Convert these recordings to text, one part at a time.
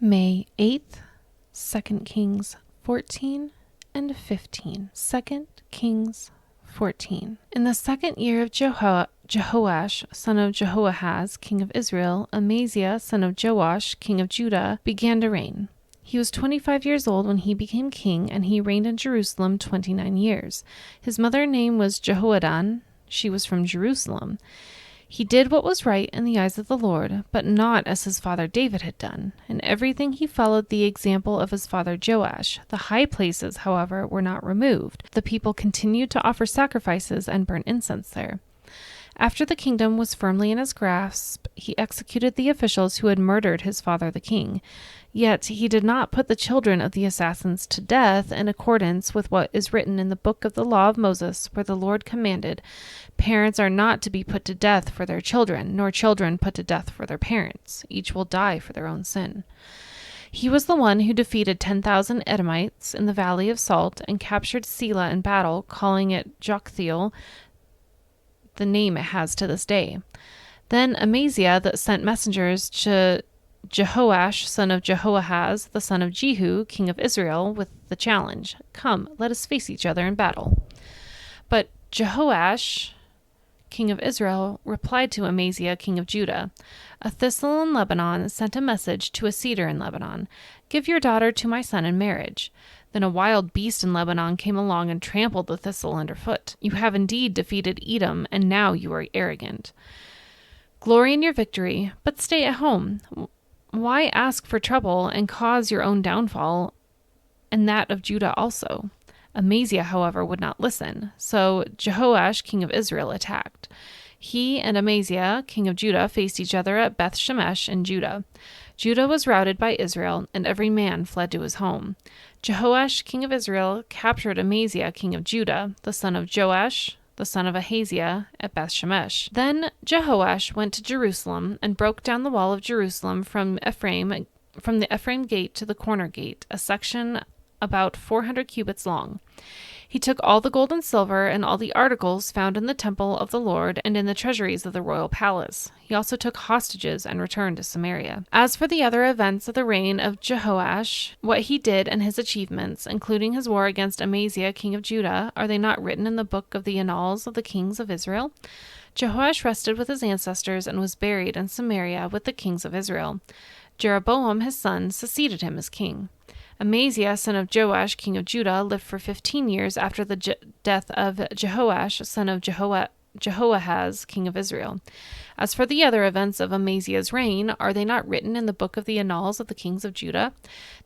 May 8th, 2 Kings 14 and 15. 2 Kings 14. In the second year of Jehoash, son of Jehoahaz, king of Israel, Amaziah, son of Joash, king of Judah, began to reign. He was 25 years old when he became king, and he reigned in Jerusalem 29 years. His mother's name was Jehoaddan. She was from Jerusalem. He did what was right in the eyes of the Lord, but not as his father David had done. In everything he followed the example of his father Joash. The high places, however, were not removed. The people continued to offer sacrifices and burn incense there. After the kingdom was firmly in his grasp, he executed the officials who had murdered his father the king. Yet he did not put the children of the assassins to death in accordance with what is written in the book of the law of Moses, where the Lord commanded, "Parents are not to be put to death for their children, nor children put to death for their parents. Each will die for their own sin." He was the one who defeated 10,000 Edomites in the Valley of Salt and captured Selah in battle, calling it Joktheel, the name it has to this day. Then Amaziah that sent messengers to Jehoash, son of Jehoahaz, the son of Jehu, king of Israel, with the challenge, "Come, let us face each other in battle." But Jehoash, king of Israel, replied to Amaziah, king of Judah, "A thistle in Lebanon sent a message to a cedar in Lebanon, 'Give your daughter to my son in marriage.' Then a wild beast in Lebanon came along and trampled the thistle underfoot. You have indeed defeated Edom, and now you are arrogant. Glory in your victory, but stay at home. Why ask for trouble and cause your own downfall, and that of Judah also?" Amaziah, however, would not listen. So Jehoash, king of Israel, attacked. He and Amaziah, king of Judah, faced each other at Beth Shemesh in Judah. Judah was routed by Israel, and every man fled to his home. Jehoash, king of Israel, captured Amaziah, king of Judah, the son of Joash, the son of Ahaziah, at Beth Shemesh. Then Jehoash went to Jerusalem and broke down the wall of Jerusalem from the Ephraim gate to the corner gate, a section about 400 cubits long. He took all the gold and silver and all the articles found in the temple of the Lord and in the treasuries of the royal palace. He also took hostages and returned to Samaria. As for the other events of the reign of Jehoash, what he did and his achievements, including his war against Amaziah, king of Judah, are they not written in the book of the annals of the kings of Israel? Jehoash rested with his ancestors and was buried in Samaria with the kings of Israel. Jeroboam, his son, succeeded him as king. Amaziah, son of Joash, king of Judah, lived for 15 years after the death of Jehoash, son of Jehoahaz, king of Israel. As for the other events of Amaziah's reign, are they not written in the book of the annals of the kings of Judah?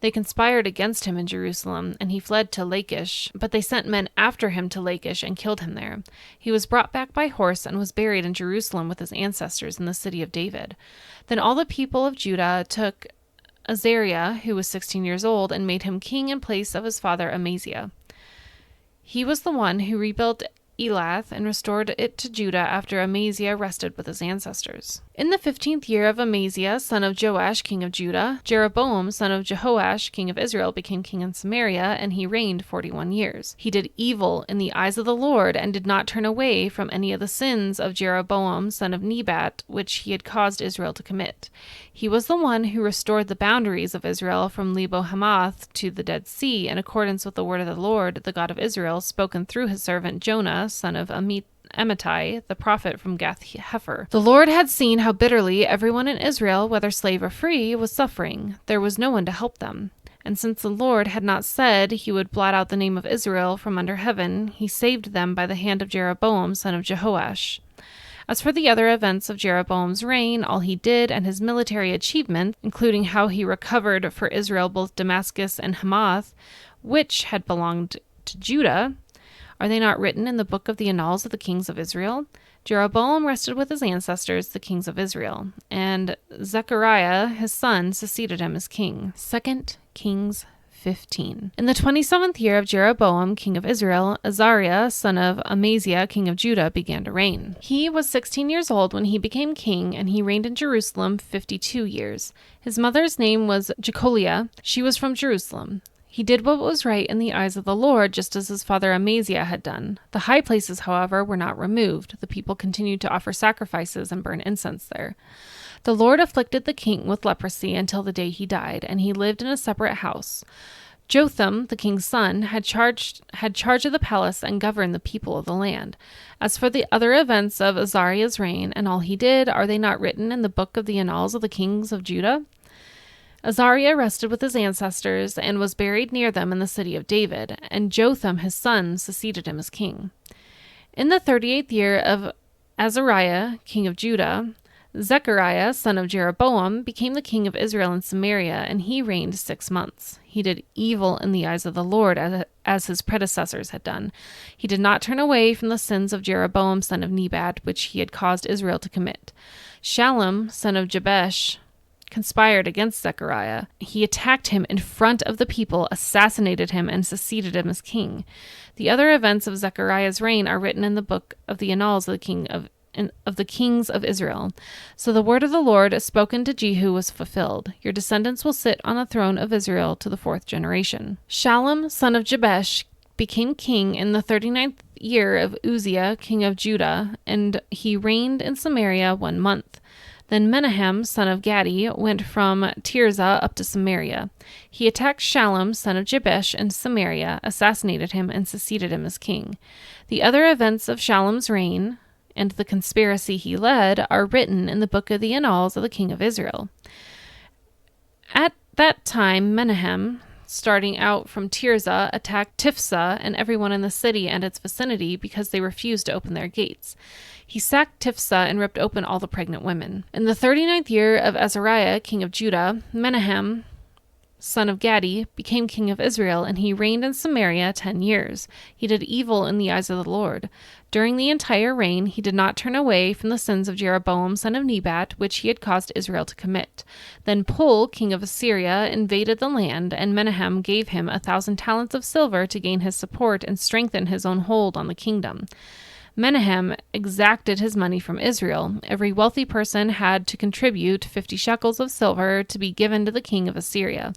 They conspired against him in Jerusalem, and he fled to Lachish, but they sent men after him to Lachish and killed him there. He was brought back by horse and was buried in Jerusalem with his ancestors in the city of David. Then all the people of Judah took Azariah, who was 16 years old, and made him king in place of his father Amaziah. He was the one who rebuilt Elath and restored it to Judah after Amaziah rested with his ancestors. In the 15th year of Amaziah, son of Joash, king of Judah, Jeroboam, son of Jehoash, king of Israel, became king in Samaria, and he reigned 41 years. He did evil in the eyes of the Lord, and did not turn away from any of the sins of Jeroboam, son of Nebat, which he had caused Israel to commit. He was the one who restored the boundaries of Israel from Lebo Hamath to the Dead Sea, in accordance with the word of the Lord, the God of Israel, spoken through his servant Jonah, son of Amittai, the prophet from Gath-Hepher. The Lord had seen how bitterly everyone in Israel, whether slave or free, was suffering. There was no one to help them. And since the Lord had not said he would blot out the name of Israel from under heaven, he saved them by the hand of Jeroboam, son of Jehoash. As for the other events of Jeroboam's reign, all he did and his military achievements, including how he recovered for Israel both Damascus and Hamath, which had belonged to Judah, are they not written in the book of the annals of the kings of Israel? Jeroboam rested with his ancestors, the kings of Israel, and Zechariah, his son, succeeded him as king. 2 Kings 15. In the 27th year of Jeroboam, king of Israel, Azariah, son of Amaziah, king of Judah, began to reign. He was 16 years old when he became king, and he reigned in Jerusalem 52 years. His mother's name was Jecholiah. She was from Jerusalem. He did what was right in the eyes of the Lord, just as his father Amaziah had done. The high places, however, were not removed. The people continued to offer sacrifices and burn incense there. The Lord afflicted the king with leprosy until the day he died, and he lived in a separate house. Jotham, the king's son, had charge of the palace and governed the people of the land. As for the other events of Azariah's reign and all he did, are they not written in the book of the annals of the kings of Judah? Azariah rested with his ancestors and was buried near them in the city of David, and Jotham his son succeeded him as king. In the 38th year of Azariah, king of Judah, Zechariah, son of Jeroboam, became the king of Israel in Samaria, and he reigned 6 months. He did evil in the eyes of the Lord, as his predecessors had done. He did not turn away from the sins of Jeroboam, son of Nebat, which he had caused Israel to commit. Shallum, son of Jabesh, conspired against Zechariah. He attacked him in front of the people, assassinated him, and succeeded him as king. The other events of Zechariah's reign are written in the book of the annals of the kings of Israel. So the word of the Lord spoken to Jehu was fulfilled. Your descendants will sit on the throne of Israel to the 4th generation. Shallum, son of Jabesh, became king in the 39th year of Uzziah, king of Judah, and he reigned in Samaria 1 month. Then Menahem, son of Gadi, went from Tirzah up to Samaria. He attacked Shallum, son of Jabesh, in Samaria, assassinated him, and succeeded him as king. The other events of Shallum's reign and the conspiracy he led are written in the book of the annals of the king of Israel. At that time, Menahem, starting out from Tirzah, attacked Tifsah and everyone in the city and its vicinity because they refused to open their gates. He sacked Tifsah and ripped open all the pregnant women. In the 39th year of Azariah, king of Judah, Menahem, son of Gadi, became king of Israel, and he reigned in Samaria 10 years. He did evil in the eyes of the Lord. During the entire reign, he did not turn away from the sins of Jeroboam, son of Nebat, which he had caused Israel to commit. Then Pul, king of Assyria, invaded the land, and Menahem gave him 1,000 talents of silver to gain his support and strengthen his own hold on the kingdom. Menahem exacted his money from Israel. Every wealthy person had to contribute 50 shekels of silver to be given to the king of Assyria.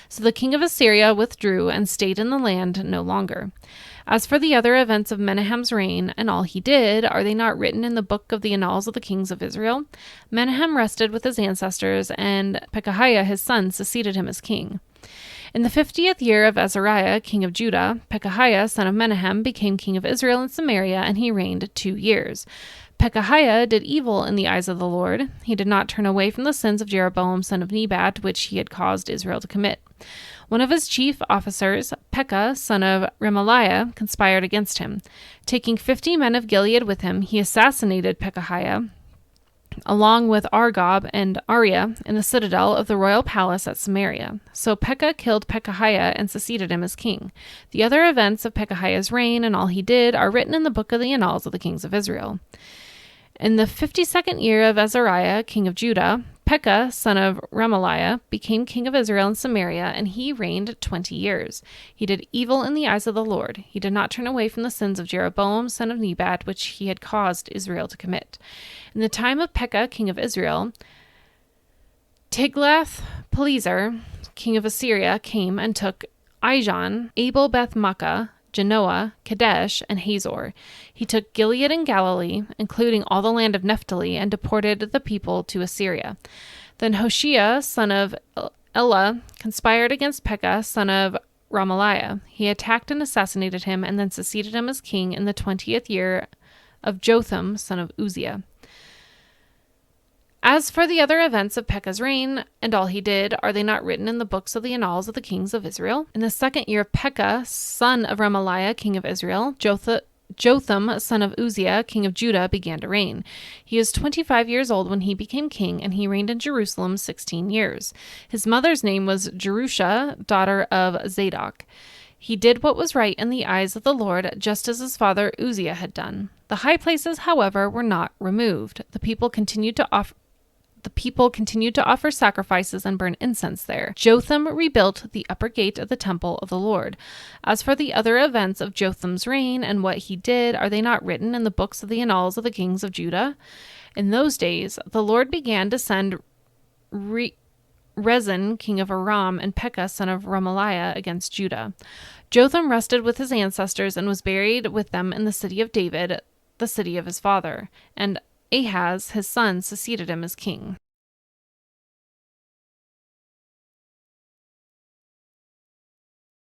So the king of Assyria withdrew and stayed in the land no longer. As for the other events of Menahem's reign and all he did, are they not written in the book of the annals of the kings of Israel? Menahem rested with his ancestors, and Pekahiah his son succeeded him as king. In the 50th year of Azariah, king of Judah, Pekahiah, son of Menahem, became king of Israel in Samaria, and he reigned 2 years. Pekahiah did evil in the eyes of the Lord. He did not turn away from the sins of Jeroboam, son of Nebat, which he had caused Israel to commit. One of his chief officers, Pekah, son of Remaliah, conspired against him. Taking 50 men of Gilead with him, he assassinated Pekahiah, along with Argob and Ariah, in the citadel of the royal palace at Samaria. So Pekah killed Pekahiah and succeeded him as king. The other events of Pekahiah's reign and all he did are written in the book of the annals of the kings of Israel. In the 52nd year of Azariah, king of Judah, Pekah, son of Remaliah, became king of Israel in Samaria, and he reigned 20 years. He did evil in the eyes of the Lord. He did not turn away from the sins of Jeroboam, son of Nebat, which he had caused Israel to commit. In the time of Pekah, king of Israel, Tiglath-Pileser, king of Assyria, came and took Ijon, Abel-Beth-Makkah, Genoa, Kadesh, and Hazor. He took Gilead and Galilee, including all the land of Naphtali, and deported the people to Assyria. Then Hoshea, son of Elah, conspired against Pekah, son of Remaliah. He attacked and assassinated him, and then succeeded him as king in the 20th year of Jotham, son of Uzziah. As for the other events of Pekah's reign and all he did, are they not written in the books of the annals of the kings of Israel? In the 2nd year of Pekah, son of Remaliah, king of Israel, Jotham, son of Uzziah, king of Judah, began to reign. He was 25 years old when he became king, and he reigned in Jerusalem 16 years. His mother's name was Jerusha, daughter of Zadok. He did what was right in the eyes of the Lord, just as his father Uzziah had done. The high places, however, were not removed. The people continued to offer sacrifices and burn incense there. Jotham rebuilt the upper gate of the temple of the Lord. As for the other events of Jotham's reign and what he did, are they not written in the books of the annals of the kings of Judah? In those days, the Lord began to send Rezin, king of Aram, and Pekah, son of Remaliah, against Judah. Jotham rested with his ancestors and was buried with them in the city of David, the city of his father, and Ahaz, his son, succeeded him as king.